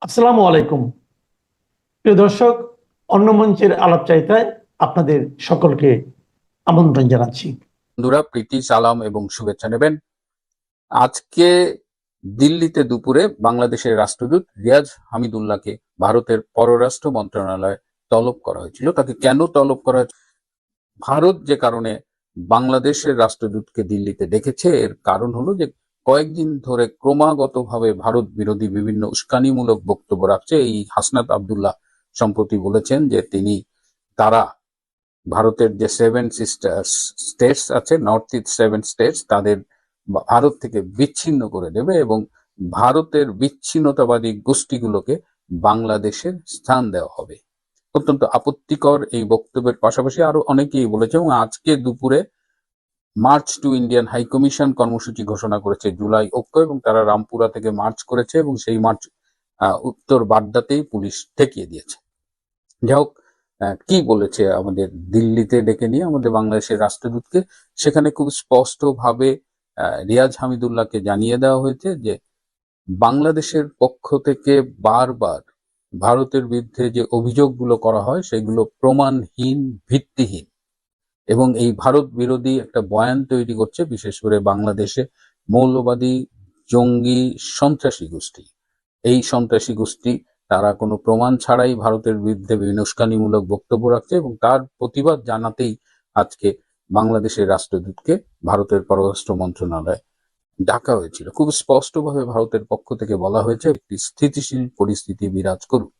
আসসালামু আলাইকুম। প্রিয় দর্শক, অন্য মঞ্চের আলাপচারিতায় আপনাদের সকলকে আমন্ত্রণ জানাচ্ছি। বন্ধুরা, প্রীতি সালাম এবং শুভেচ্ছা নেবেন। আজকে দিল্লিতে দুপুরে বাংলাদেশের রাষ্ট্রদূত রিয়াজ হামিদুল্লাহকে ভারতের পররাষ্ট্র মন্ত্রণালয়ে তলব করা হয়েছিল। তাকে কেন তলব করা হয়েছিল? ভারত যে কারণে বাংলাদেশের রাষ্ট্রদূতকে দিল্লিতে ডেকেছে, এর কারণ হলো যে কয়েকদিন ধরে ক্রমাগতভাবে ভারত বিরোধী বিভিন্ন উস্কানিমূলক বক্তব্য রাখছে। এই হাসনাত আব্দুল্লাহ সম্প্রতি বলেছেন যে তারা ভারতের যে সেভেন স্টেটস আছে, নর্থ ইস্ট সেভেন স্টেটস, তাদের ভারত থেকে বিচ্ছিন্ন করে দেবে এবং ভারতের বিচ্ছিন্নতাবাদী গোষ্ঠীগুলোকে বাংলাদেশের স্থান দেওয়া হবে। অত্যন্ত আপত্তিকর এই বক্তব্যের পাশাপাশি আরো অনেকেই বলেছে, এবং আজকে দুপুরে march to Indian high commission কর্মসূচি ঘোষণা করেছে জুলাই ঐক্য, এবং তারা রামপুরা থেকে মার্চ করেছে এবং সেই মার্চ উত্তর বাড্ডাতেই পুলিশ ঠেকিয়ে দিয়েছে। যাই হোক, কি বলেছে আমাদের দিল্লিতে ডেকে নিয়ে আমাদের বাংলাদেশের রাষ্ট্রদূতকে, সেখানে খুব স্পষ্টভাবে রিয়াজ হামিদুল্লাহকে জানিয়ে দেওয়া হয়েছে যে বাংলাদেশের পক্ষ থেকে বারবার ভারতের বিরুদ্ধে যে অভিযোগগুলো করা হয় সেগুলো প্রমাণহীন, ভিত্তিহীন, এবং এই ভারত বিরোধী একটা বয়ান তৈরি করছে বিশেষ করে বাংলাদেশে মৌলবাদী, জঙ্গি, সন্ত্রাসী গোষ্ঠী। এই সন্ত্রাসী গোষ্ঠী তারা কোনো প্রমাণ ছাড়াই ভারতের বিরুদ্ধে বিভিন্ন উস্কানিমূলক বক্তব্য রাখছে, এবং তার প্রতিবাদ জানাতেই আজকে বাংলাদেশের রাষ্ট্রদূতকে ভারতের পররাষ্ট্র মন্ত্রণালয়ে ডাকা হয়েছিল। খুব স্পষ্টভাবে ভারতের পক্ষ থেকে বলা হয়েছে একটি স্থিতিশীল পরিস্থিতি বিরাজ করুক।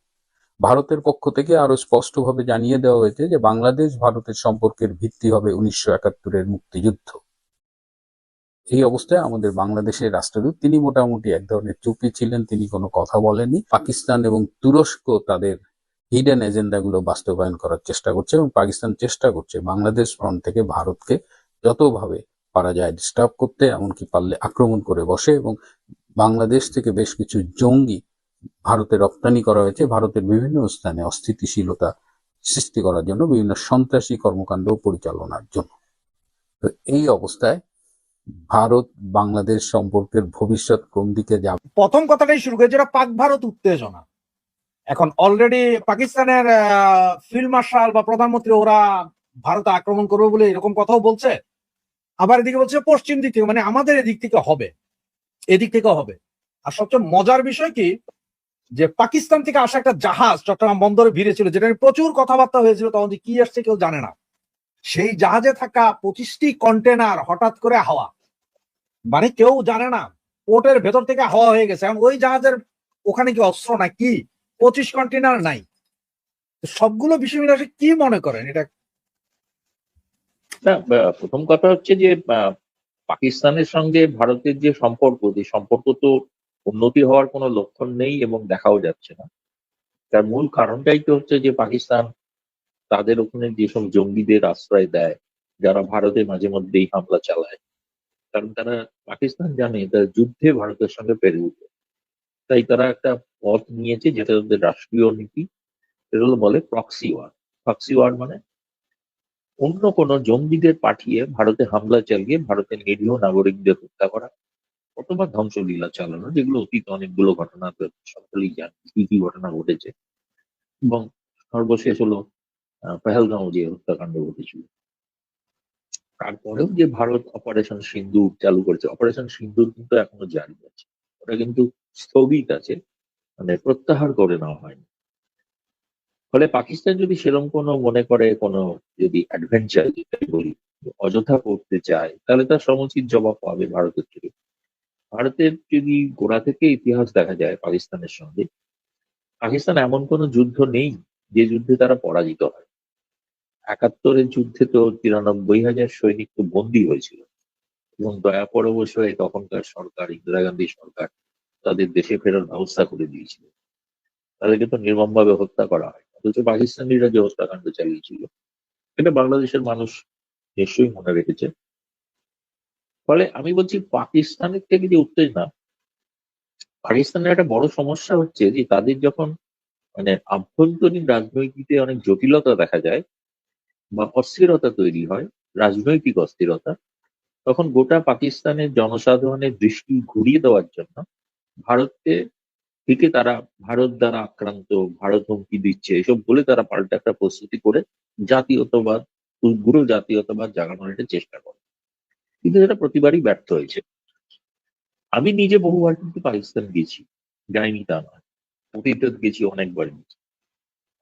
ভারতের পক্ষ থেকে আরো স্পষ্টভাবে জানিয়ে দেওয়া হয়েছে যে বাংলাদেশ ভারতের সম্পর্কের ভিত্তি হবে 1971-এর মুক্তিযুদ্ধ। এই অবস্থায় আমাদের বাংলাদেশের রাষ্ট্রদূত তিনি মোটামুটি এক ধরনের চুপি ছিলেন, তিনি কোনো কথা বলেননি। পাকিস্তান এবং তুরস্ক তাদের হিডেন এজেন্ডাগুলো বাস্তবায়ন করার চেষ্টা করছে, এবং পাকিস্তান চেষ্টা করছে বাংলাদেশ ফ্রন্ট থেকে ভারতকে যতভাবে পারা যায় ডিস্টার্ব করতে, এমনকি পারলে আক্রমণ করে বসে। এবং বাংলাদেশ থেকে বেশ কিছু জঙ্গি ভারতে রপ্তানি করা হয়েছে ভারতের বিভিন্ন স্থানে অস্থিতিশীলতা সৃষ্টি করার জন্য, বিভিন্ন সন্ত্রাসী কর্মকাণ্ড পরিচালনার জন্য। তো এই অবস্থায় ভারত বাংলাদেশ সম্পর্কের ভবিষ্যৎ কোন দিকে যাবে? প্রথম কথাটাই শুরু করে যেটা পাক ভারত উত্তেজনা। এখন অলরেডি পাকিস্তানের ফিল্ড মার্শাল বা প্রধানমন্ত্রী ওরা ভারত আক্রমণ করবে বলে এরকম কথাও বলছে। আবার এদিকে বলছে পশ্চিম দিক থেকে, মানে আমাদের এদিক থেকে হবে, এদিক থেকে হবে। আর সবচেয়ে মজার বিষয় কি, যে পাকিস্তান থেকে আসা একটা জাহাজ চট্টগ্রাম বন্দরে ভিড়েছিল, যেটা নিয়ে প্রচুর কথাবার্তা হয়েছিল, তখন কি আসছে কেউ জানে না। সেই জাহাজে থাকা 25টি কন্টেনার হঠাৎ করে হাওয়া, মানে কেউ জানে না, পোর্টের ভেতর থেকে হাওয়া হয়ে গেছে। এখন ওই জাহাজের ওখানে কি অস্ত্র না কি, 25 কন্টেনার নাই। সবগুলো বিষয় মিলে কি মনে করেন এটা? না, প্রথম কথা হচ্ছে যে পাকিস্তানের সঙ্গে ভারতের যে সম্পর্ক তো উন্নতি হওয়ার কোনো লক্ষণ নেই এবং দেখাও যাচ্ছে না। তার মূল কারণটাই তো হচ্ছে যে পাকিস্তান তাদের ওখানে যেসব জঙ্গিদের আশ্রয় দেয়, যারা ভারতে মাঝে মধ্যেই হামলা চালায়, কারণ তারা পাকিস্তান জানে তারা যুদ্ধে ভারতের সঙ্গে পেরে উঠবে। তাই তারা একটা পথ নিয়েছে যেটা তাদের রাষ্ট্রীয় নীতি, সেটা হলো বলে প্রক্সি ওয়ার। প্রক্সি ওয়ার মানে অন্য কোনো জঙ্গিদের পাঠিয়ে ভারতে হামলা চালিয়ে ভারতের নিরীহ নাগরিকদের হত্যা করা অথবা ধ্বংসলীলা চালানো, যেগুলো অতীত অনেকগুলো ঘটনা সকলেই জানে কি কি ঘটনা ঘটেছে। এবং সর্বশেষ হলো পেহেলগাঁও যে হত্যাকাণ্ড ঘটেছিল। তারপরেও যে ভারত অপারেশন সিন্দুর চালু করেছে, অপারেশন সিন্দুর কিন্তু এখনো জারি আছে, ওটা কিন্তু স্থগিত আছে, মানে প্রত্যাহার করে নেওয়া হয়নি। ফলে পাকিস্তান যদি সেরকম কোনো মনে করে কোনো যদি অ্যাডভেঞ্চার যেটাই বলি অযথা করতে চায়, তাহলে তার সমুচিত জবাব পাবে ভারতের থেকে। ভারতের যদি গোড়া থেকে ইতিহাস দেখা যায় পাকিস্তানের সঙ্গে, পাকিস্তান এমন কোনো যুদ্ধ নেই যে যুদ্ধে তারা পরাজিত হয়। 71-এর যুদ্ধে তো 93,000 সৈনিক তো বন্দী হয়েছিল, এবং দয়া পরবশয়ে তখনকার সরকার, ইন্দিরা গান্ধী সরকার, তাদের দেশে ফেরার ব্যবস্থা করে দিয়েছিল। তাদেরকে তো নির্মমভাবে হত্যা করা হয়, অথচ পাকিস্তানিরা যে হত্যাকাণ্ড চালিয়েছিল এটা বাংলাদেশের মানুষ নিশ্চয়ই মনে রেখেছে। ফলে আমি বলছি পাকিস্তানের থেকে যে উত্তেজনা, পাকিস্তানের একটা বড় সমস্যা হচ্ছে যে তাদের যখন মানে আভ্যন্তরীণ রাজনৈতিকে অনেক জটিলতা দেখা যায় বা অস্থিরতা তৈরি হয়, রাজনৈতিক অস্থিরতা, তখন গোটা পাকিস্তানের জনসাধারণের দৃষ্টি ঘুরিয়ে দেওয়ার জন্য ভারতকে থেকে তারা ভারত দ্বারা আক্রান্ত, ভারত হুমকি দিচ্ছে, এসব বলে তারা পাল্টা একটা প্রস্তুতি করে জাতীয়তাবাদ, উগ্র জাতীয়তাবাদ জাগানোর একটা চেষ্টা করে, কিন্তু এটা প্রতিবারই ব্যর্থ হয়েছে। আমি নিজে বহুবার কিন্তু পাকিস্তান গেছি, যাইনি তা নয়, অতীতে গেছি, অনেকবার গেছি।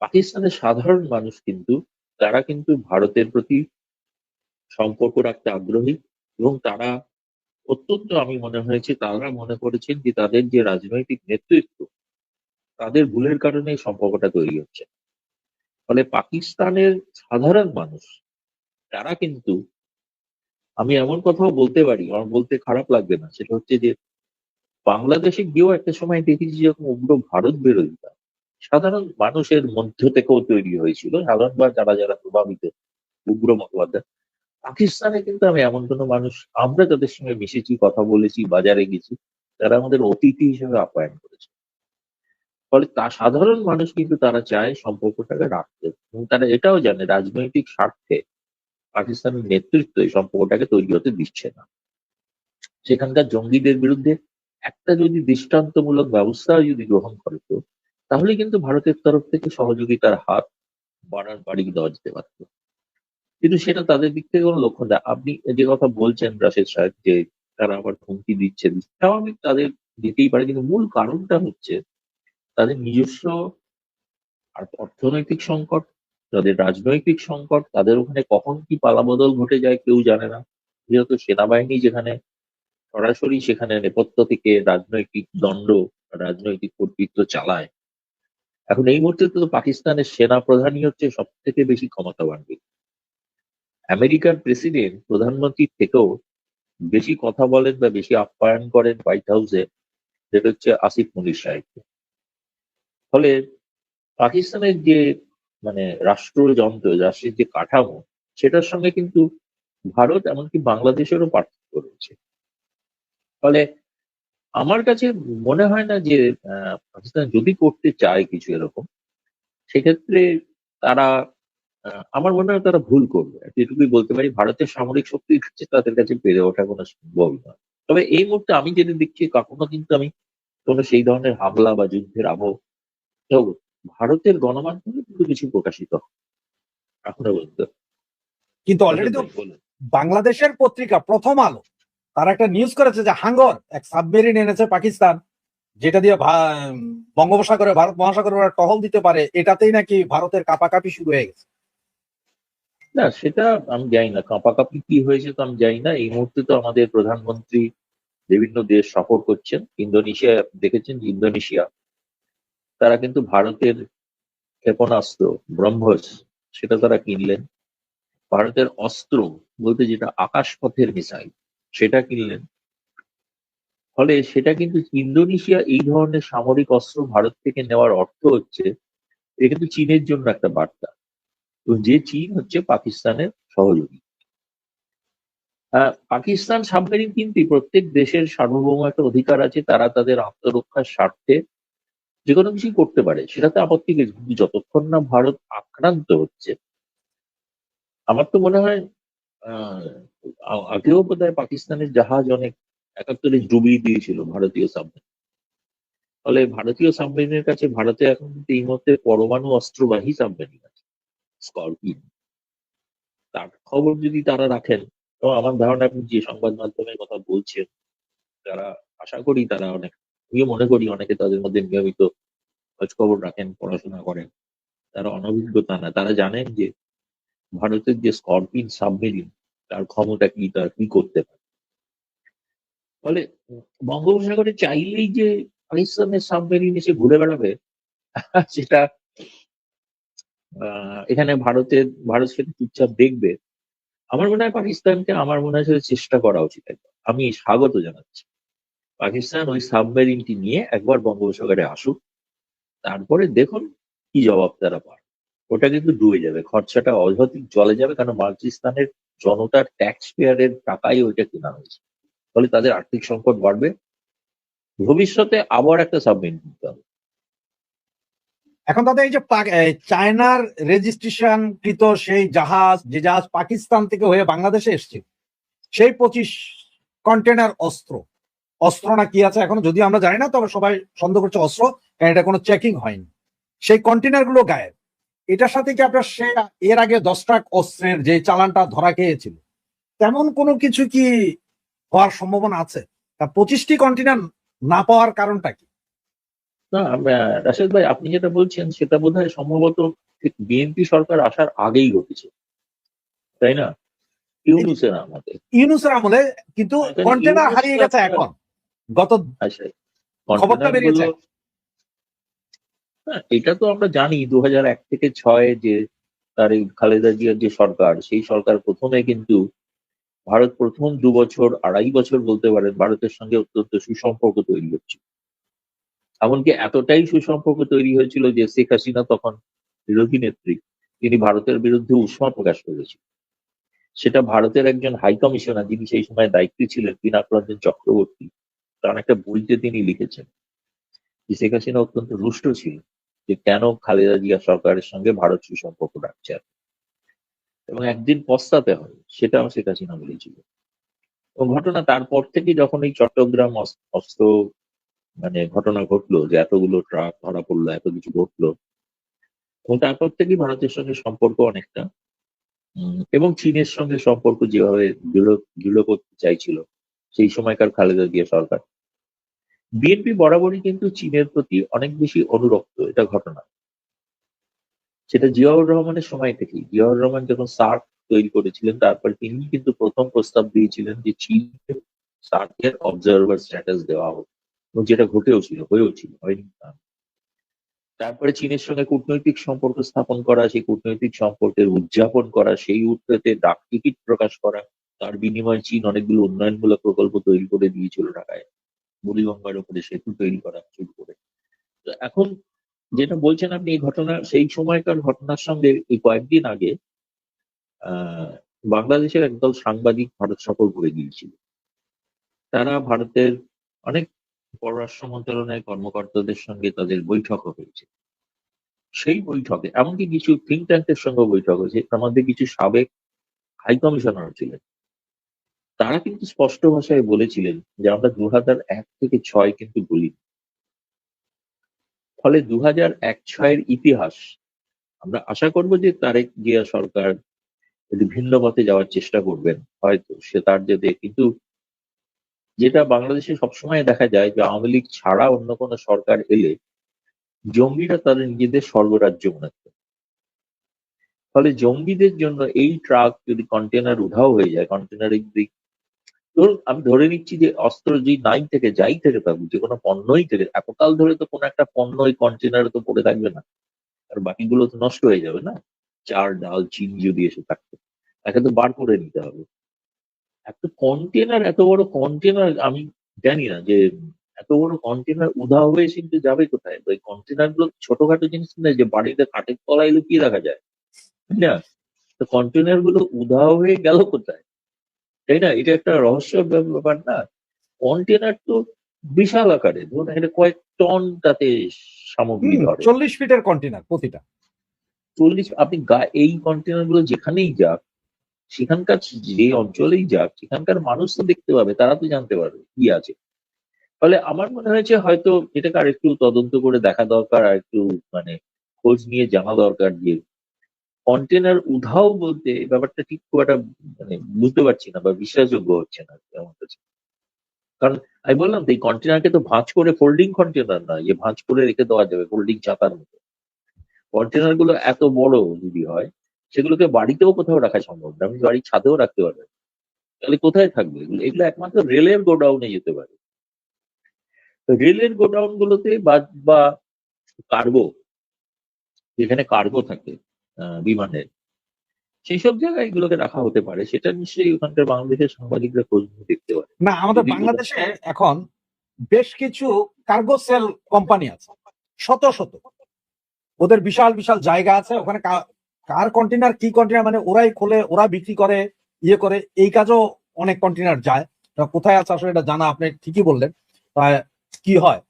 পাকিস্তানের সাধারণ মানুষ কিন্তু, তারা কিন্তু ভারতের প্রতি সম্পর্ক রাখতে আগ্রহী, এবং তারা অত্যন্ত, আমি মনে হয়েছে তারা মনে করেছেন যে তাদের যে রাজনৈতিক নেতৃত্ব, তাদের ভুলের কারণে এই সম্পর্কটা তৈরি হচ্ছে। ফলে পাকিস্তানের সাধারণ মানুষ, তারা কিন্তু, আমি এমন কথাও বলতে পারি, আমার বলতে খারাপ লাগবে না, সেটা হচ্ছে যে বাংলাদেশে গিয়েও একটা সময় দেখেছি যখন উগ্র ভারত বিরোধিতা সাধারণ মানুষের মধ্য থেকেও তৈরি হয়েছিল, সাধারণ বা যারা যারা প্রভাবিত উগ্র মতবাদ, পাকিস্তানে কিন্তু আমি এমন কোনো মানুষ, আমরা যাদের সঙ্গে মিশেছি, কথা বলেছি, বাজারে গেছি, তারা আমাদের অতিথি হিসেবে আপ্যায়ন করেছে। ফলে তা সাধারণ মানুষ কিন্তু তারা চায় সম্পর্কটাকে রাখতে, এবং তারা এটাও জানে রাজনৈতিক স্বার্থে পাকিস্তানের নেতৃত্ব এই সম্পর্কটাকে তৈরি হতে দিচ্ছে না। সেখানকার জঙ্গিদের বিরুদ্ধে একটা যদি দৃষ্টান্তমূলক ব্যবস্থা যদি গ্রহণ করে, তো তাহলে কিন্তু ভারতের তরফ থেকে সহযোগিতার হাত বাড়িয়ে দেওয়া যেতে পারত। কিন্তু সেটা তাদের দিক থেকে কোনো লক্ষ্য না। আপনি যে কথা বলছেন রাশেদ সাহেব, যে তারা আবার হুমকি দিচ্ছে, স্বাভাবিক, তাদের দিতেই পারে, কিন্তু মূল কারণটা হচ্ছে তাদের নিজস্ব আর অর্থনৈতিক সংকট, তাদের রাজনৈতিক সংকট, তাদের ওখানে কখন কি পালাবদল ঘটে যায় কেউ জানে না। যেহেতু সেনাবাহিনী যেখানে সরাসরি সেখানে নেপথ্য থেকে রাজনৈতিক দণ্ড, রাজনৈতিক কর্তৃত্ব চালায়, এখন এই মুহূর্তে তো পাকিস্তানের সেনা প্রধানই হচ্ছে সব থেকে বেশি ক্ষমতাবান ব্যক্তি। আমেরিকার প্রেসিডেন্ট প্রধানমন্ত্রীর থেকেও বেশি কথা বলেন বা বেশি আপ্যায়ন করেন হোয়াইট হাউসে, যেটা হচ্ছে আসিফ মনির সাহেবকে। ফলে পাকিস্তানের যে মানে রাষ্ট্রযন্ত্র, রাষ্ট্রের যে কাঠামো, সেটার সঙ্গে কিন্তু ভারত, এমনকি বাংলাদেশেরও পার্থক্য রয়েছে। ফলে আমার কাছে মনে হয় না যে পাকিস্তান যদি করতে চায় কিছু এরকম, সেক্ষেত্রে তারা, আমার মনে হয় তারা ভুল করবে। এটুকুই বলতে পারি, ভারতের সামরিক শক্তির কাছে তাদের কাছে পেরে ওঠা কোনো সম্ভব নয়। তবে এই মুহূর্তে আমি যেটা দেখছি, কখনো কিন্তু আমি কোনো সেই ধরনের হামলা বা যুদ্ধের আবহ, তো ভারতের গণমাধ্যমে কিন্তু কিছু প্রকাশিত হয় এখনো পর্যন্ত। কিন্তু অলরেডি তো বলুন। বাংলাদেশের পত্রিকা প্রথম আলো তারা একটা নিউজ করেছে যে হাঙ্গর এক সাবমেরিন এনেছে পাকিস্তান, যেটা দিয়ে বঙ্গোপসাগরে, ভারত মহাসাগরে ওরা টহল দিতে পারে, এটাতেই নাকি ভারতের কাপাকাপি শুরু হয়ে গেছে। না, সেটা আমি জানি না, কাঁপাকাঁপি কি হয়েছে তো আমি জানি না। এই মুহূর্তে তো আমাদের প্রধানমন্ত্রী বিভিন্ন দেশ সফর করছেন। ইন্দোনেশিয়া দেখেছেন, ইন্দোনেশিয়া তারা কিন্তু ভারতের ক্ষেপণাস্ত্র ব্রহ্মস, সেটা তারা কিনলেন। ভারতের অস্ত্র বলতে যেটা আকাশপথের মিসাইল, সেটা কিনলেন। ফলে সেটা কিন্তু, ইন্দোনেশিয়া এই ধরনের সামরিক অস্ত্র ভারত থেকে নেওয়ার অর্থ হচ্ছে, এটা কিন্তু চীনের জন্য একটা বার্তা, এবং যে চীন হচ্ছে পাকিস্তানের সহযোগী। পাকিস্তান সাবমেরিন কিন্তু প্রত্যেক দেশের সার্বভৌম একটা অধিকার আছে, তারা তাদের আত্মরক্ষার স্বার্থে যে কোনো কিছুই করতে পারে, সেটাতে আপত্তি নেই। কিন্তু যতক্ষণ না ভারত আক্রান্ত হচ্ছে, আমার তো মনে হয় আগেও বোধহয় পাকিস্তানের জাহাজ অনেক 71-এ ডুবিয়ে দিয়েছিল ভারতীয় সাবমেরিন। ফলে ভারতীয় সাবমেরিনের কাছে, ভারতে এখন কিন্তু এই মুহূর্তে পরমাণু অস্ত্রবাহী সাবমেরিন আছে, স্করপিন। তার খবর যদি তারা রাখেন, তো আমার ধারণা, আপনি যে সংবাদ মাধ্যমের কথা বলছেন, যারা, আশা করি তারা অনেক, আমিও মনে করি অনেকে তাদের মধ্যে নিয়মিত খোঁজ খবর রাখেন, পড়াশোনা করেন, তারা অনভিজ্ঞতা না, তারা জানেন যে ভারতের যে স্করপিন সাবমেরিন, তার ক্ষমতা কি, তার কি করতে পারে। ফলে বঙ্গোপসাগরে চাইলেই যে পাকিস্তানের সাবমেরিন এসে ঘুরে বেড়াবে, সেটা এখানে ভারত সেটা চুপচাপ দেখবে, আমার মনে হয় পাকিস্তানকে, আমার মনে হয় সেটা চেষ্টা করা উচিত একবার। আমি স্বাগত জানাচ্ছি পাকিস্তান ওই সাবমেরিনটি নিয়ে একবার বঙ্গোপসাগরে আসুক, তারপরে দেখুন কি জবাব তারা পায়। ওটা কিন্তু ডুবে যাবে, খরচাটা অযৌক্তিক চলে যাবে, কারণ পাকিস্তানের জনতার ট্যাক্স পেয়ারের টাকায় ওইটা কেনা হয়েছে। ফলে তাদের আর্থিক সংকট বাড়বে, ভবিষ্যতে আবার একটা সাবমেরিন কিনতে হবে। এখন তাদের এই যে চায়নার রেজিস্ট্রেশন কৃত সেই জাহাজ, যে জাহাজ পাকিস্তান থেকে হয়ে বাংলাদেশে এসছে, সেই 25 কন্টেনার অস্ত্র, অস্ত্র না কি আছে এখনো যদি আমরা জানি না, তবে সবাই সন্দেহ করছে অস্ত্র, কারণ এটা কোনো চেকিং হয়নি। সেই কন্টেনার গুলো গায়েব। এটার সাথে কি আপনার সে এর আগে 10 ট্রাক অস্ত্রের যে চালানটা ধরা খেয়েছিল তেমন কোনো কিছু কি হওয়ার সম্ভাবনা আছে? তা 25টি কন্টেনার না পাওয়ার কারণটা কি? না, রাশেদ ভাই, আপনি যেটা বলছেন সেটা বোধহয় সম্ভবত ঠিক বিএনপি সরকার আসার আগেই ঘটেছে, তাই না? ইউনূসের আমলে। ইউনূসের আমলে, কিন্তু কারণ কন্টেনার ইউনূস হারিয়ে তো গেছে একটা- এখন, গত আচ্ছা, খবরটা কন্টেনার বেরিয়েছে। গুলো, হ্যাঁ, এটা তো আমরা জানি 2001 থেকে 6 যে তার এই খালেদা জিয়ার যে সরকার, সেই সরকার প্রথমে কিন্তু ভারত প্রথম 2 বছর 2.5 বছর বলতে পারেন ভারতের সঙ্গে অত্যন্ত সুসম্পর্ক তৈরি হচ্ছে। এমনকি এতটাই সুসম্পর্ক তৈরি হয়েছিল যে শেখ হাসিনা তখন বিরোধী নেত্রী, তিনি ভারতের বিরুদ্ধে উষ্মা প্রকাশ করেছিলেন। সেটা ভারতের একজন হাই কমিশনার, যিনি সেই সময় দায়িত্বে ছিলেন পিনাক রঞ্জন চক্রবর্তী, তার একটা বইতে তিনি লিখেছেন যে শেখ হাসিনা অত্যন্ত রুষ্ট ছিল যে কেন খালেদা জিয়া সরকারের সঙ্গে ভারত সুসম্পর্ক রাখছে আর। এবং একদিন পস্তাতে হয়, সেটাও শেখ হাসিনা বলেছিল। এবং ঘটনা তারপর থেকে যখন এই চট্টগ্রাম অস্ত্র ঘটনা ঘটলো, যে এতগুলো ট্রাক ধরা পড়লো, এত কিছু ঘটলো, এবং তারপর থেকেই ভারতের সঙ্গে সম্পর্ক অনেকটা এবং চীনের সঙ্গে সম্পর্ক যেভাবে দৃঢ় করতে চাইছিল সেই সময়কার খালেদা জিয়া সরকার, বিএনপি বরাবরই কিন্তু চীনের প্রতি অনেক বেশি অনুরক্ত, এটা ঘটনা। সেটা জিয়াউর রহমানের সময় থেকেই। জিয়াউর রহমান যখন সার্ক তৈরি করেছিলেন, তারপর তিনি কিন্তু প্রথম প্রস্তাব দিয়েছিলেন যে চীনকে সার্কের অবজারভার স্ট্যাটাস দেওয়া হোক, এবং যেটা ঘটেও ছিল, হয়েও ছিল, হয়নি না। তারপরে চীনের সঙ্গে কূটনৈতিক সম্পর্ক স্থাপন করা, সেই কূটনৈতিক সম্পর্কের উদযাপন করা, সেই উৎসতে ডাক টিকিট প্রকাশ করা, তার বিনিময়ে চীন অনেকগুলো উন্নয়নমূলক প্রকল্প তৈরি করে দিয়েছিল ঢাকায়, বুড়িগঙ্গার উপরে সেতু তৈরি করা শুরু করে। তো এখন যেটা বলছেন আপনি, এই ঘটনা সেই সময়কার ঘটনার সঙ্গে এই কয়েকদিন আগে আহ বাংলাদেশের একদল সাংবাদিক ভারত সফর করে গিয়েছিল। তারা ভারতের অনেক পররাষ্ট্র মন্ত্রণালয়ের কর্মকর্তাদের সঙ্গে তাদের বৈঠকও হয়েছে। সেই বৈঠকে এমনকি কিছু থিঙ্ক ট্যাঙ্কের সঙ্গে বৈঠক হয়েছে, তার মধ্যে কিছু সাবেক হাই কমিশনার ছিলেন। তারা কিন্তু স্পষ্ট ভাষায় বলেছিলেন যে আমরা 2001 থেকে 6 কিন্তু বলি। ফলে 2001-6 ইতিহাস আমরা আশা করব যে তারেক জিয়া সরকার যদি ভিন্ন পথে যাওয়ার চেষ্টা করবেন, হয়তো সে তার যেতে, কিন্তু যেটা বাংলাদেশে সবসময় দেখা যায় যে আওয়ামী লীগ ছাড়া অন্য কোনো সরকার এলে জঙ্গিরা তাদের নিজেদের স্বর্গরাজ্য মনে করে। ফলে জঙ্গিদের জন্য এই ট্রাক যদি কন্টেনার উধাও হয়ে যায়, কন্টেনারে যদি, ধরুন আমি ধরে নিচ্ছি যে অস্ত্র যে নাই থেকে যাই থেকে থাকুক, যে কোনো পণ্যই থেকে, এতকাল ধরে তো কোনো একটা পণ্য ওই কন্টেনারে তো পড়ে থাকবে না, আর বাকিগুলো তো নষ্ট হয়ে যাবে না। চাল ডাল চিনি যদি এসে থাকতো, তাকে তো বার করে নিতে হবে। একটা কন্টেনার, এত বড় কন্টেনার, আমি জানি না যে এত বড় কন্টেনার উধাও হয়ে কিন্তু যাবে কোথায়। ওই কন্টেনার গুলো ছোটখাটো জিনিস না যে বাড়িতে কাঠের তলায় লুকিয়ে রাখা যায়, তাই না? তো কন্টেনার গুলো উধাও হয়ে গেল কোথায়, তাই না? এটা একটা রহস্যের ব্যাপার না। কন্টেনার তো বিশাল আকারে, ধরুন এটা কয়েক টন তাতে সামগ্রী ধরে। 40 ফিটের কন্টেনার প্রতিটা। 40, আপনি এই কন্টেনার গুলো যেখানেই যাক, সেখানকার যে অঞ্চলেই যাক, সেখানকার মানুষ তো দেখতে পাবে, তারা তো জানতে পারবে কি আছে। ফলে আমার মনে হয়েছে হয়তো এটাকে আর একটু তদন্ত করে দেখা দরকার, আর একটু খোঁজ নিয়ে জানা দরকার যে কন্টেনার উধাও বলতে এই ব্যাপারটা ঠিক খুব একটা বুঝতে পারছি না বা বিশ্বাসযোগ্য হচ্ছে না আমার কাছে। কারণ আমি বললাম তো, এই কন্টেনারকে তো ভাঁজ করে, ফোল্ডিং কন্টেনার না যে ভাঁজ করে রেখে দেওয়া যাবে ফোল্ডিং চাতার মতো। কন্টেনার গুলো এত বড় যদি হয়, সেগুলোকে বাড়িতেও কোথাও রাখা সম্ভব না, আমি বাড়ির ছাদেও রাখতে পারবেন। তাহলে কোথায় থাকবে এগুলো? এগুলো একমাত্র রেলের গোডাউনে যেতে পারে। তো রেলের গোডাউন গুলোতে বা কার্গো, যেখানে কার্গো থাকে বিমানের, সেই সব জায়গায় এগুলোকে রাখা হতে পারে। সেটা নিশ্চয়ই ওখানকার বাংলাদেশের সাংবাদিকরা খোঁজ নিয়ে দেখতে পারে। না, আমাদের যদি বাংলাদেশে এখন বেশ কিছু কার্গো সেল কোম্পানি আছে, শত শত। ওদের বিশাল বিশাল জায়গা আছে ওখানে। কার কন্টেনার কি কন্টেনার মানে ওরাই খোলে, ওরা বিক্রি করে, ইয়ে করে, এই কাজও অনেক কন্টেনার যায়। কোথায় আছে আসলে এটা জানা, আপনি ঠিকই বললেন। কি হয়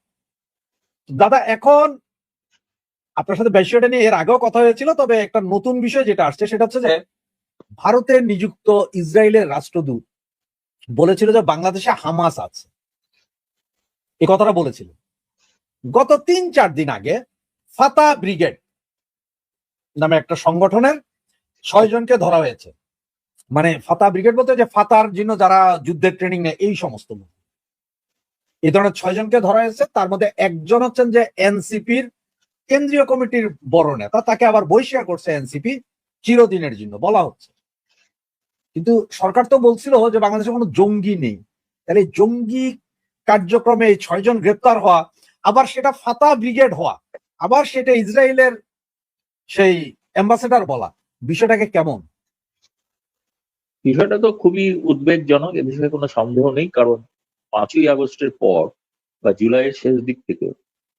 দাদা, এখন আপনার সাথে বিষয়টা নিয়ে এর আগেও কথা হয়েছিল, তবে একটা নতুন বিষয় যেটা আসছে সেটা হচ্ছে যে ভারতে নিযুক্ত ইসরায়েলের রাষ্ট্রদূত বলেছিল যে বাংলাদেশে হামাস আছে। এই কথাটা বলেছিলেন। গত 3-4 দিন আগে ফাতা ব্রিগেড নামে একটা সংগঠনের 6 জনকে ধরা হয়েছে। মানে ফাতা ব্রিগেড বলতে যে ফাতার জন্য যারা যুদ্ধের ট্রেনিং নেয় এই সমস্ত লোক। এই ধরনের 6 জনকে ধরা হয়েছে। তার মধ্যে একজন হচ্ছেন যে এনসিপির কেন্দ্রীয় কমিটির বড় নেতা, তাকে আবার বহিষ্কার করছে এনসিপি চিরদিনের জন্য বলা হচ্ছে। কিন্তু সরকার তো বলছিল যে বাংলাদেশে কোনো জঙ্গি নেই, তাহলে জঙ্গি কার্যক্রমে এই 6 জন গ্রেপ্তার হওয়া, আবার সেটা ফাতা ব্রিগেড হওয়া, আবার সেটা ইসরায়েলের সেই অ্যাম্বাসেডার বলা, বিষয়টাকে কেমন? বিষয়টা তো খুবই উদ্বেগজনক, এ বিষয়ে কোনো সন্দেহ নেই। কারণ 5ই আগস্টের পর বা জুলাইয়ের শেষ দিক থেকে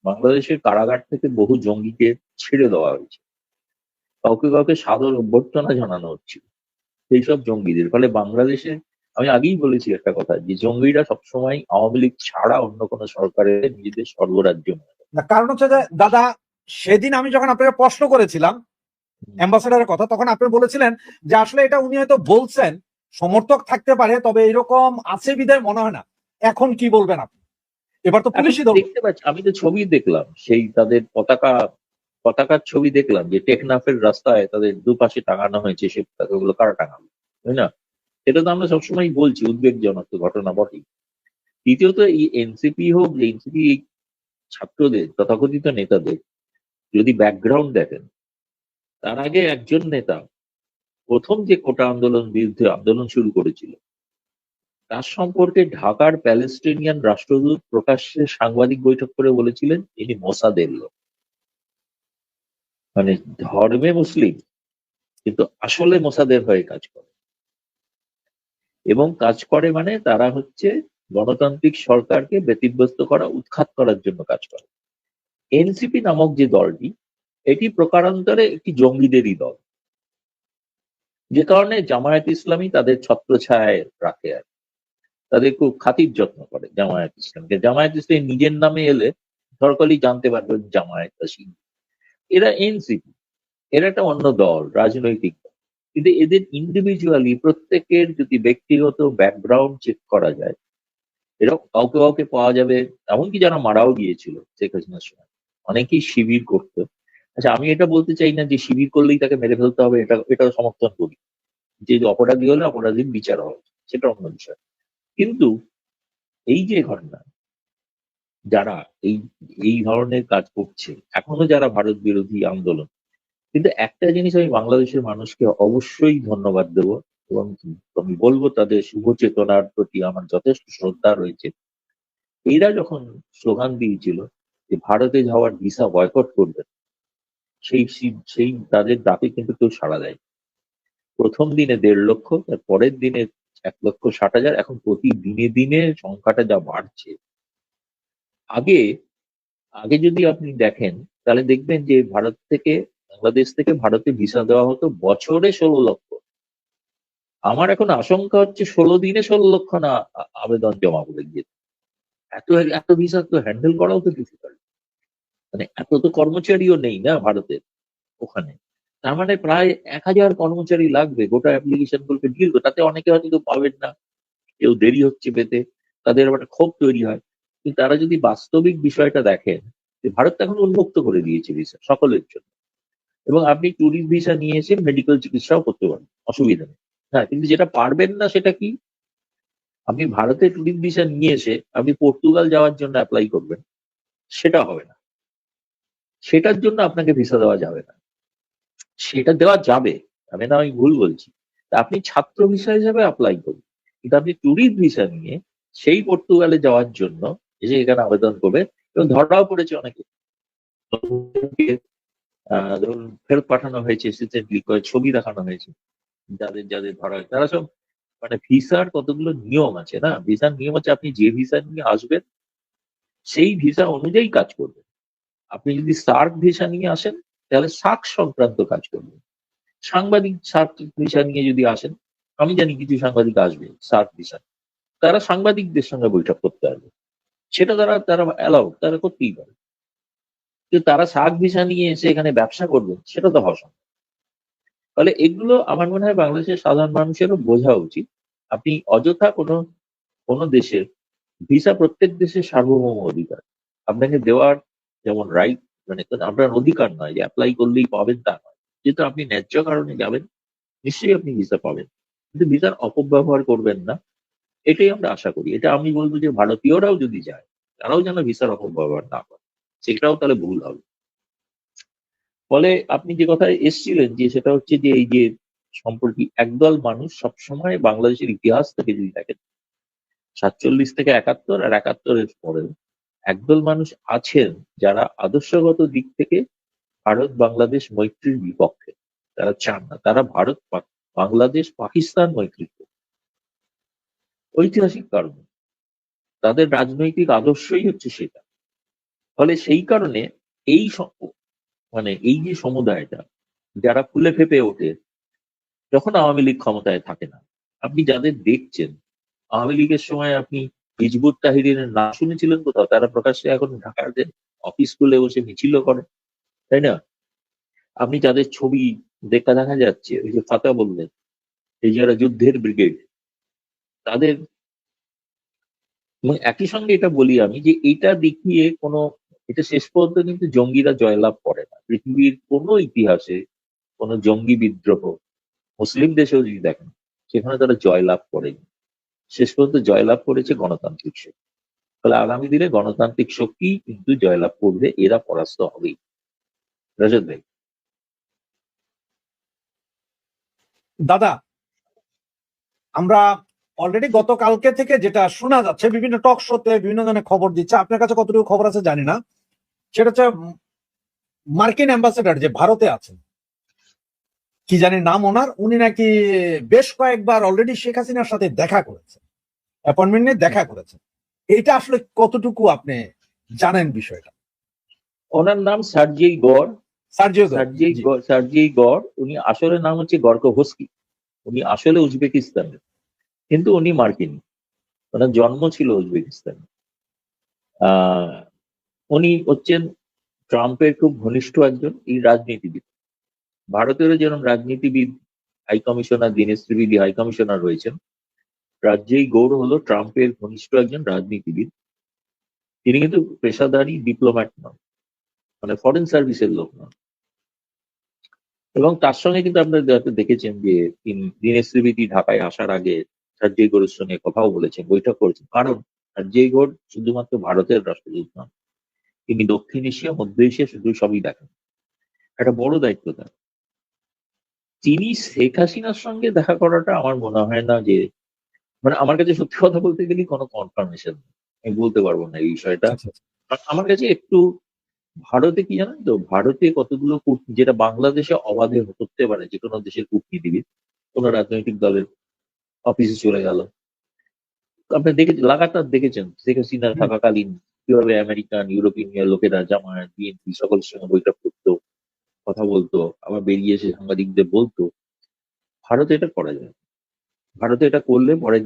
বাংলাদেশের কারাগার থেকে বহু জঙ্গিকে ছেড়ে দেওয়া হয়েছে। কাউকে কাউকে সাদর অভ্যর্থনা জানানো হচ্ছিল সেইসব জঙ্গিদের। ফলে বাংলাদেশে, আমি আগেই বলেছি একটা কথা, যে জঙ্গিরা সবসময় আওয়ামী লীগ ছাড়া অন্য কোনো সরকারের নিজেদের স্বর্গরাজ্য মনে করে। না, কারণ হচ্ছে যে দাদা, সেদিন আমি যখন আপনাকে প্রশ্ন করেছিলাম অ্যাম্বাসেডারের কথা, তখন আপনি বলেছিলেন যে আসলে এটা উনি হয়তো বলছেন, সমর্থক থাকতে পারে, তবে এরকম আছে বিধায় মনে হয় না। এখন কি বলবেন আপনি? এবার তো এখন পুলিশই ধরবে। দেখতে পাচ্ছি, আমি তো ছবি দেখলাম, সেই তাদের পতাকার ছবি দেখলাম, যে টেকনাফের রাস্তায় তাদের দুপাশে টাঙানো হয়েছে। সে পতাকাগুলো কারা টাঙানো, তাই না? এটা তো আমরা সবসময় বলছি উদ্বেগজনক তো ঘটনা বটেই। দ্বিতীয়ত, এই এনসিপি হোক, যে এনসিপি ছাত্রদের তথাকথিত নেতাদের যদি ব্যাকগ্রাউন্ড দেখেন, তার আগে একজন নেতা প্রথম যে কোটা আন্দোলন বিরুদ্ধে আন্দোলন শুরু করেছিল, তার সম্পর্কে ঢাকার প্যালেস্টিনিয়ান রাষ্ট্রদূত প্রকাশ্যে সাংবাদিক বৈঠক করে বলেছিলেন ইনি মোসাদের লোক। মানে ধর্মে মুসলিম, কিন্তু আসলে মোসাদের হয়ে কাজ করে। এবং কাজ করে মানে তারা হচ্ছে গণতান্ত্রিক সরকারকে ব্যতিব্যস্ত করা, উৎখাত করার জন্য কাজ করে। এনসিপি নামক যে দলটি, এটি প্রকারান্তরে একটি জঙ্গিদেরই দল, যে কারণে জামায়াত ইসলামী তাদের ছত্রছায়ায় রাখে আর কি। তাদের খুব খাতির যত্ন করে জামায়াত ইসলামকে। জামায়াত ইসলাম নিজের নামে এলে সরকারই জানতে পারবেন জামায়াত আসি। এরা এনসিপি, এরা একটা অন্য দল, রাজনৈতিক দল। কিন্তু এদের ইন্ডিভিজুয়ালি প্রত্যেকের যদি ব্যক্তিগত ব্যাকগ্রাউন্ড চেক করা যায়, এরকম কাউকে কাউকে পাওয়া যাবে, এমনকি যারা মারাও গিয়েছিল শেখ হাসিনার সময়, অনেকেই শিবির করতো। আচ্ছা, আমি এটা বলতে চাই না যে শিবির করলেই তাকে মেরে ফেলতে হবে, এটা সমর্থন করি। যে অপরাধী হলে অপরাধীর বিচার হবে, সেটা অন্য বিষয়। কিন্তু এই যে ঘটনা, যারা এই এই ধরনের কাজ করছে, এখনো যারা ভারত বিরোধী আন্দোলন, কিন্তু একটা জিনিস আমি বাংলাদেশের মানুষকে অবশ্যই ধন্যবাদ দেব, এবং আমি বলবো তাদের শুভ চেতনার প্রতি আমার যথেষ্ট শ্রদ্ধা রয়েছে। এরা যখন স্লোগান দিয়েছিল যে ভারতে যাওয়ার ভিসা বয়কট করবে, সেই তাদের ডাকে কিন্তু কেউ সাড়া দেয়। প্রথম দিনে 1.5 লক্ষ, তার পরের দিনে 1,60,000, এখন প্রতি দিনে দিনে সংখ্যাটা যা বাড়ছে। আগে আগে যদি আপনি দেখেন, তাহলে দেখবেন যে বাংলাদেশ থেকে ভারতে ভিসা দেওয়া হতো বছরে 16 লক্ষ। আমার এখন আশঙ্কা হচ্ছে 16 দিনে 16 লক্ষ না আবেদন জমা করে গিয়েছে। এত এত ভিসা তো হ্যান্ডেল করাও তো ডিফিকাল্ট। মানে এত তো কর্মচারীও নেই না ভারতের ওখানে। তার মানে প্রায় 1,000 কর্মচারী লাগবে গোটা অ্যাপ্লিকেশন গুলোকে ডিল করতে। তাতে অনেকে হয়তো কেউ পাবেন না, কেউ দেরি হচ্ছে পেতে, তাদের আবার একটা ক্ষোভ তৈরি হয়। কিন্তু তারা যদি বাস্তবিক বিষয়টা দেখেন, যে ভারত তো এখন উন্মুক্ত করে দিয়েছে ভিসা সকলের জন্য, এবং আপনি ট্যুরিস্ট ভিসা নিয়ে এসে মেডিকেল চিকিৎসাও করতে পারেন, অসুবিধা নেই। হ্যাঁ, কিন্তু যেটা পারবেন না সেটা কি, আপনি ভারতে ট্যুরিস্ট ভিসা নিয়ে এসে আপনি পর্তুগাল যাওয়ার জন্য অ্যাপ্লাই করবেন, সেটা হবে না। সেটার জন্য আপনাকে ভিসা দেওয়া যাবে না। সেটা দেওয়া যাবে, আমি ভুল বলছি। তা আপনি ছাত্র ভিসা হিসেবে অ্যাপ্লাই করুন, কিন্তু আপনি ট্যুরিস্ট ভিসা নিয়ে সেই পর্তুগালে যাওয়ার জন্য এসে এখানে আবেদন করবে। এবং ধরাও পড়েছে অনেকে, ধরুন ফেরত পাঠানো হয়েছে, রিসেন্টলি ছবি দেখানো হয়েছে। যাদের যাদের ধরা হয় তারা সব, মানে ভিসার কতগুলো নিয়ম আছে না, ভিসার নিয়ম আছে, আপনি যে ভিসা নিয়ে আসবেন সেই ভিসা অনুযায়ী কাজ করবেন। আপনি যদি সার্ক ভিসা নিয়ে আসেন, তাহলে সার্ক সংক্রান্ত কাজ করবেন। সাংবাদিক সার্ক ভিসা নিয়ে যদি আসেন, আমি জানি কিছু সাংবাদিক আসবে সার্ক ভিসা, তারা সাংবাদিকদের সঙ্গে বৈঠক করতে আসবে, সেটা তারা তারা অ্যালাউড, তারা করতেই পারে। কিন্তু তারা সার্ক ভিসা নিয়ে এসে এখানে ব্যবসা করবেন, সেটা তো হওয়া সম্ভব। ফলে এগুলো আমার মনে হয় বাংলাদেশের সাধারণ মানুষেরও বোঝা উচিত। আপনি অযথা কোনো কোনো দেশের ভিসা প্রত্যেক দেশের সার্বভৌম অধিকার। আপনাকে দেওয়ার যেমন রাইট, মানে আপনার অধিকার নয় যে অ্যাপ্লাই করলেই পাবেন তা নয়। যেহেতু আপনি ন্যায্য কারণে যাবেন, নিশ্চয়ই আপনি ভিসা পাবেন, কিন্তু ভিসার অপব্যবহার করবেন না, এটাই আমরা আশা করি। এটা আমি বলবো যে ভারতীয়রাও যদি যায়, তারাও যেন ভিসার অপব্যবহার না করে, সেটাও তাহলে ভুল হবে। ফলে আপনি যে কথায় এসেছিলেন যে সেটা হচ্ছে যে এই যে সম্পর্কে একদল মানুষ সবসময় বাংলাদেশের ইতিহাস থেকে যদি দেখেন, 47 থেকে 71 আর 71-এর পরেও একদল মানুষ আছেন যারা আদর্শগত দিক থেকে ভারত বাংলাদেশ মৈত্রীর বিপক্ষে। তারা চান না, তারা বাংলাদেশ পাকিস্তান মৈত্রী, ঐতিহাসিক কারণে তাদের রাজনৈতিক আদর্শই হচ্ছে সেটা। ফলে সেই কারণে এই মানে এই যে সমুদায়টা যারা ফুলে ফেপে ওঠে যখন আওয়ামী লীগ ক্ষমতায় থাকে না, আপনি যাদের দেখছেন, আওয়ামী লীগের সময় আপনি হিজবুত তাহরীরের নাম শুনেছিলেন কোথাও? তারা প্রকাশ্যে এখন ঢাকার অফিস খুলে বসে মিছিল করে, তাই না? আপনি যাদের ছবি দেখা যাচ্ছে, ওই যে ফাতা বললেন, এই যারা যুদ্ধের ব্রিগেড, তাদের, এবং একই সঙ্গে এটা বলি আমি যে এটা দেখিয়ে এটা শেষ পর্যন্ত কিন্তু জঙ্গিরা জয়লাভ করে না। পৃথিবীর কোনো ইতিহাসে কোনো জঙ্গি বিদ্রোহ মুসলিম দেশেও যদি দেখেন, সেখানে তারা জয়লাভ করেনি। শেষ পর্যন্ত জয়লাভ করেছে গণতান্ত্রিক শক্তি। ফলে আগামী দিনে গণতান্ত্রিক শক্তি কিন্তু জয়লাভ করবে, এরা পরাস্ত হবেই। রজত ভাই, দাদা, আমরা অলরেডি গতকালকে থেকে যেটা শোনা যাচ্ছে, বিভিন্ন টক শোতে বিভিন্ন ধরনের খবর দিচ্ছে, আপনার কাছে কতটুকু খবর আছে জানি না, সেটা হচ্ছে মার্কিন অ্যাম্বাসেডর যে ভারতে আছেন, কি জানি নাম ওনার, উনি নাকি বেশ কয়েকবার অলরেডি শেখ হাসিনার সাথে দেখা করেছেন, অ্যাপয়েন্টমেন্ট নিয়ে দেখা করেছেন। এটা আসলে কতটুকু আপনি জানেন বিষয়টা? ওনার নাম সার্জেই গড়। সার্জিও সার্জেই গড়, উনি আসলে নাম হচ্ছে গর্কভস্কি। উনি আসলে উজবেকিস্তানের, কিন্তু উনি মার্কিন। ওনার জন্ম ছিল উজবেকিস্তানে। উনি হচ্ছেন ট্রাম্পের খুব ঘনিষ্ঠ একজন এই রাজনীতিবিদ। ভারতেরও যেরকম রাজনীতিবিদ high commissioner, Dinesh Trivedi high commissioner রয়েছেন, রাজ্যেই গৌড় হলো ট্রাম্পের ঘনিষ্ঠ একজন রাজনীতিবিদ। তিনি কিন্তু পেশাদারী ডিপ্লোম্যাট নন, মানে ফরেন সার্ভিসের লোক নন। এবং তার সঙ্গে কিন্তু আপনারা দেখেছেন যে দীনেশ ত্রিবেদী ঢাকায় আসার আগে সার্জেই গড়ের সঙ্গে কথাও বলেছেন, বৈঠক করেছেন। কারণ সার্জেই গড় শুধুমাত্র ভারতের রাষ্ট্রদূত নন, তিনি দক্ষিণ এশিয়া, মধ্য এশিয়া শুধু সবই দেখেন। একটা বড় দায়িত্ব তার। তিনি শেখ হাসিনার সঙ্গে দেখা করাটা আমার মনে হয় না যে, মানে আমার কাছে সত্যি কথা বলতে গেলে কোনো কনফার্মেশন আমি বলতে পারবো না এই বিষয়টা। আমার কাছে একটু, ভারতে কি জানেন তো, ভারতে কতগুলো যেটা বাংলাদেশে অবাধে করতে পারে যে কোনো দেশের কূটনীতিবিদ, কোনো রাজনৈতিক দলের অফিসে চলে গেল, আপনি লাগাতার দেখেছেন শেখ হাসিনা থাকাকালীন কিভাবে আমেরিকান, ইউরোপিয়ান লোকেরা, জামায়াত, বিএনপি সকলের সঙ্গে বৈঠক করতো, কথা বলতো, আবার বেরিয়ে এসে সাংবাদিকদের বলতো। ভারতে এটা করা যায়। ভারতে এটা করলে পরে